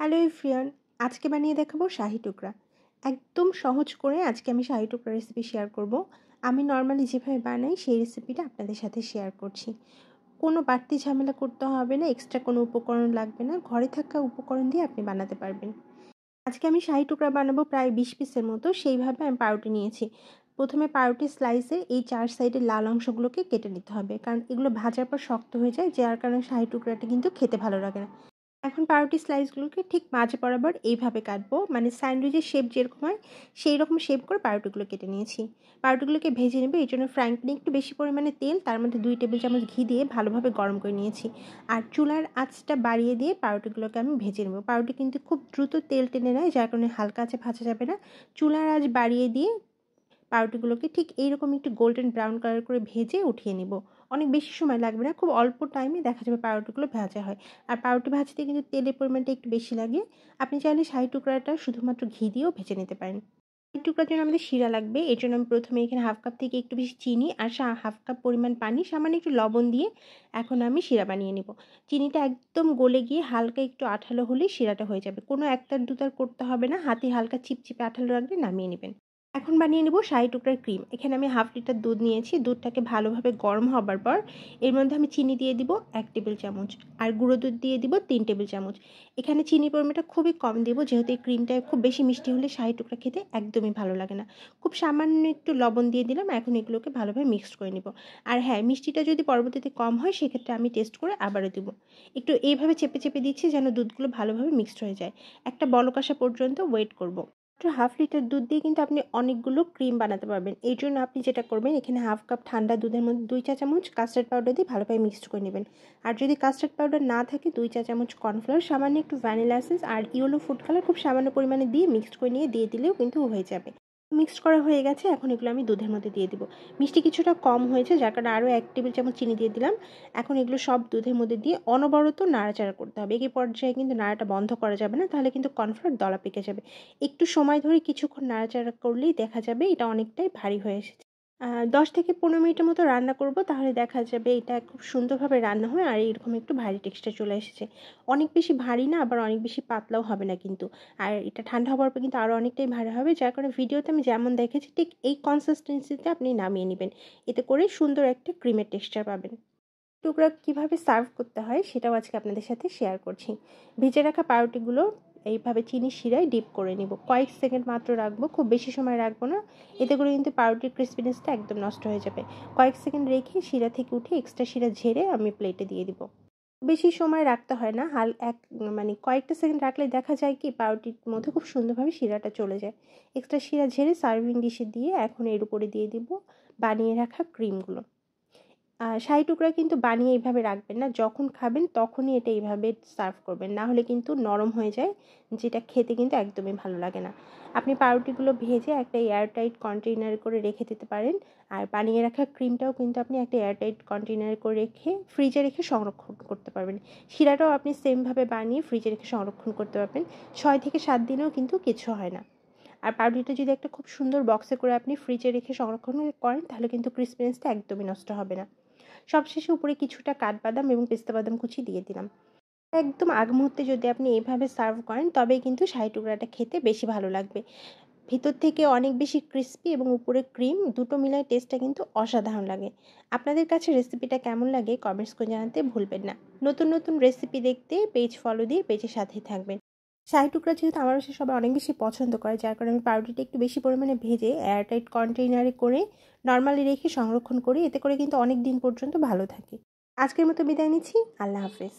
Hello everyone, আজকে বানিয়ে দেখাবো শাহি টুকরা। একদম সহজ করে আজকে আমি শাহি টুকরা রেসিপি শেয়ার করব। আমি নর্মালি যেভাবে বানাই সেই রেসিপিটা আপনাদের সাথে শেয়ার করছি। কোনো বাড়তি ঝামেলা করতে হবে না, এক্সট্রা কোনো উপকরণ লাগবে না, ঘরে থাকা উপকরণ দিয়ে আপনি বানাতে পারবেন। আজকে আমি শাহি টুকরা বানাবো প্রায় 20 পিসের মতো, সেইভাবে আমি পাউরুটি নিয়েছি। প্রথমে পাউরুটি স্লাইসের এই 4 সাইডের লাল অংশগুলোকে কেটে নিতে হবে, কারণ এগুলো ভাজার পর শক্ত হয়ে যায়, যার কারণে শাহি টুকরাটা কিন্তু খেতে ভালো লাগে না। এখন পাউরুটি স্লাইসগুলোকে ঠিক মাঝে বরাবর এইভাবে কাটবো, মানে স্যান্ডউইচের শেপ যেরকম হয় সেই রকম শেপ করে পাউরুটিগুলো কেটে নিয়েছি। পাউরুটিগুলোকে ভেজে নেবে, এই জন্য ফ্রাইং প্যানে একটু বেশি পরিমাণে তেল, তার মধ্যে 2 টেবিল চামচ ঘি দিয়ে ভালোভাবে গরম করে নিয়েছি। আর চুলার আঁচটা বাড়িয়ে দিয়ে পাউরুটিগুলোকে আমি ভেজে নেব। পাউরুটি কিন্তু খুব দ্রুত তেল টেনে নেয়, যার কারণে হালকা আঁচে ভাজা যাবে না। চুলার আঁচ বাড়িয়ে দিয়ে পাউরুটিগুলোকে ঠিক এইরকম একটু গোল্ডেন ব্রাউন কালার করে ভেজে উঠিয়ে নেব। অনেক বেশি সময় লাগবে না, খুব অল্প টাইমে দেখা যাবে পাউরুটিগুলো ভাজা হয়। আর পাউরুটি ভাজতে কিন্তু তেলের পরিমাণটা একটু বেশি লাগে। আপনি চাইলে শাহি টুকরাটা শুধুমাত্র ঘি দিয়েও ভেজে নিতে পারেন। শাহি টুকরার জন্য আমাদের শিরা লাগবে, এর জন্য আমি প্রথমে এখানে হাফ কাপ থেকে একটু বেশি চিনি আর হাফ কাপ পরিমাণ পানি, সামান্য একটু লবণ দিয়ে এখন আমি শিরা বানিয়ে নেব। চিনিটা একদম গলে গিয়ে হালকা একটু আঠালো হলেই শিরাটা হয়ে যাবে। কোনো একতার দুতার করতে হবে না, হাতে হালকা চিপচিপে আঠালো রাখলে নামিয়ে নেবেন। এখন বানিয়ে নেব শাহি টুকরার ক্রিম। এখানে আমি হাফ লিটার দুধ নিয়েছি। দুধটাকে ভালোভাবে গরম হবার পর এর মধ্যে আমি চিনি দিয়ে দিব 1 টেবিল চামচ, আর গুঁড়ো দুধ দিয়ে দিব 3 টেবিল চামচ। এখানে চিনির পরিমাণটা খুবই কম দেব, যেহেতু এই ক্রিমটা খুব বেশি মিষ্টি হলে শাহি টুকরা খেতে একদমই ভালো লাগে না। খুব সামান্য একটু লবণ দিয়ে দিলাম। এখন এগুলোকে ভালোভাবে মিক্সড করে নেব। আর হ্যাঁ, মিষ্টিটা যদি পরবর্তীতে কম হয় সেক্ষেত্রে আমি টেস্ট করে আবারও দেব। একটু এইভাবে চেপে চেপে দিচ্ছি যেন দুধগুলো ভালোভাবে মিক্সড হয়ে যায়। একটা বলক আসা পর্যন্ত ওয়েট করব। হাফ লিটার দুধ দিয়ে কিন্তু আপনি অনেকগুলো ক্রিম বানাতে পারবেন। এই জন্য আপনি যেটা করবেন, এখানে হাফ কাপ ঠান্ডা দুধের মধ্যে 2 চা চামচ কাস্টার্ড পাউডার দিয়ে ভালোভাবে মিক্সড করে নেবেন। আর যদি কাস্টার্ড পাউডার না থাকে 2 চা চামচ কর্নফ্লাওয়ার, সামান্য একটু ভ্যানিলা এসেন্স আর ইয়েলো ফুড কালার খুব সামান্য পরিমাণে দিয়ে মিক্সড করে নিয়ে দিয়ে দিলেও কিন্তু হয়ে যাবে। মিক্সড করা হয়ে গেছে, এখন এগুলো আমি দুধের মধ্যে দিয়ে দিব। মিষ্টি কিছুটা কম হয়েছে, যার কারণে আরও 1 টেবিল চামচ চিনি দিয়ে দিলাম। এখন এগুলো সব দুধের মধ্যে দিয়ে অনবরত নাড়াচাড়া করতে হবে। এই পর্যায়ে কিন্তু নাড়াটা বন্ধ করা যাবে না, তাহলে কিন্তু কর্নফ্লাওয়ার দলা পেকে যাবে। একটু সময় ধরে কিছুক্ষণ নাড়াচাড়া করলেই দেখা যাবে এটা অনেকটাই ভারী হয়ে এসেছে। 10 থেকে 15 মিনিটের মতো রান্না করব, তাহলে দেখা যাবে এটা খুব সুন্দরভাবে রান্না হয় আর এরকম একটু ভারী টেক্সচার চলে এসেছে। অনেক বেশি ভারী না, আবার অনেক বেশি পাতলাও হবে না কিন্তু। আর এটা ঠান্ডা হওয়ার পর কিন্তু আরও অনেকটাই ভারী হবে, যার কারণে ভিডিওতে আমি যেমন দেখেছি ঠিক এই কনসিস্টেন্সিতে আপনি নামিয়ে নেবেন। এতে করে সুন্দর একটা ক্রিমের টেক্সচার পাবেন। টুকরা কিভাবে সার্ভ করতে হয় সেটাও আজকে আপনাদের সাথে শেয়ার করছি। ভেজে রাখা পাউরুটিগুলো এইভাবে চিনির শিরায় ডিপ করে নিব। কয়েক সেকেন্ড মাত্র রাখবো, খুব বেশি সময় রাখবো না, এতে করে কিন্তু পাউরুটির ক্রিসপিনেসটা একদম নষ্ট হয়ে যাবে। কয়েক সেকেন্ড রেখে শিরা থেকে উঠে এক্সট্রা শিরা ঝেড়ে আমি প্লেটে দিয়ে দিব। বেশি সময় রাখতে হয় না, মানে কয়েকটা সেকেন্ড রাখলে দেখা যায় কি পাউরুটির মধ্যে খুব সুন্দরভাবে শিরাটা চলে যায়। এক্সট্রা শিরা ঝেড়ে সার্ভিং ডিশে দিয়ে এখন এর উপরে দিয়ে দিব বানিয়ে রাখা ক্রিমগুলো। শাহি টুকরা কিন্তু বানিয়ে এইভাবে রাখবেন না, যখন খাবেন তখনই এটা এইভাবে সার্ভ করবেন, না হলে কিন্তু নরম হয়ে যায়, যেটা খেতে কিন্তু একদমই ভালো লাগে না। আপনি পাউরুটিগুলো ভেজে একটা এয়ারটাইট কন্টেইনারে করে রেখে দিতে পারেন। আর বানিয়ে রাখা ক্রিমটাও কিন্তু আপনি একটা এয়ারটাইট কন্টেইনারে করে রেখে ফ্রিজে রেখে সংরক্ষণ করতে পারবেন। শিরাটাও আপনি সেমভাবে বানিয়ে ফ্রিজে রেখে সংরক্ষণ করতে পারবেন। 6 থেকে 7 দিনেও কিন্তু কিছু হয় না। আর পাউরুটিটা যদি একটা খুব সুন্দর বক্সে করে আপনি ফ্রিজে রেখে সংরক্ষণ করেন, তাহলে কিন্তু ক্রিসপিনেসটা একদমই নষ্ট হবে না। সবশেষে উপরে কিছুটা কাঠবাদাম এবং পেস্তা বাদাম কুচি দিয়ে দিলাম। একদম আগ মুহূর্তে যদি আপনি এইভাবে সার্ভ করেন, তবেই কিন্তু শাহি টুকরাটা খেতে বেশি ভালো লাগবে। ভিতর থেকে অনেক বেশি ক্রিস্পি এবং উপরে ক্রিম, দুটো মিলায় টেস্টটা কিন্তু অসাধারণ লাগে। আপনাদের কাছে রেসিপিটা কেমন লাগে কমেন্টস করে জানাতে ভুলবেন না। নতুন নতুন রেসিপি দেখতে পেজ ফলো দিয়ে পেজের সাথেই থাকবেন। শাহি টুকরা যেহেতু আমার বাসায় সবাই অনেক বেশি পছন্দ করে, যার কারণে আমি পাউরুটিটা একটু বেশি পরিমাণে ভেজে এয়ারটাইট কন্টেইনারে করে নর্মালি রেখে সংরক্ষণ করি, এতে করে কিন্তু অনেক দিন পর্যন্ত ভালো থাকে। আজকের মতো বিদায় নিচ্ছি। আল্লাহ হাফেজ।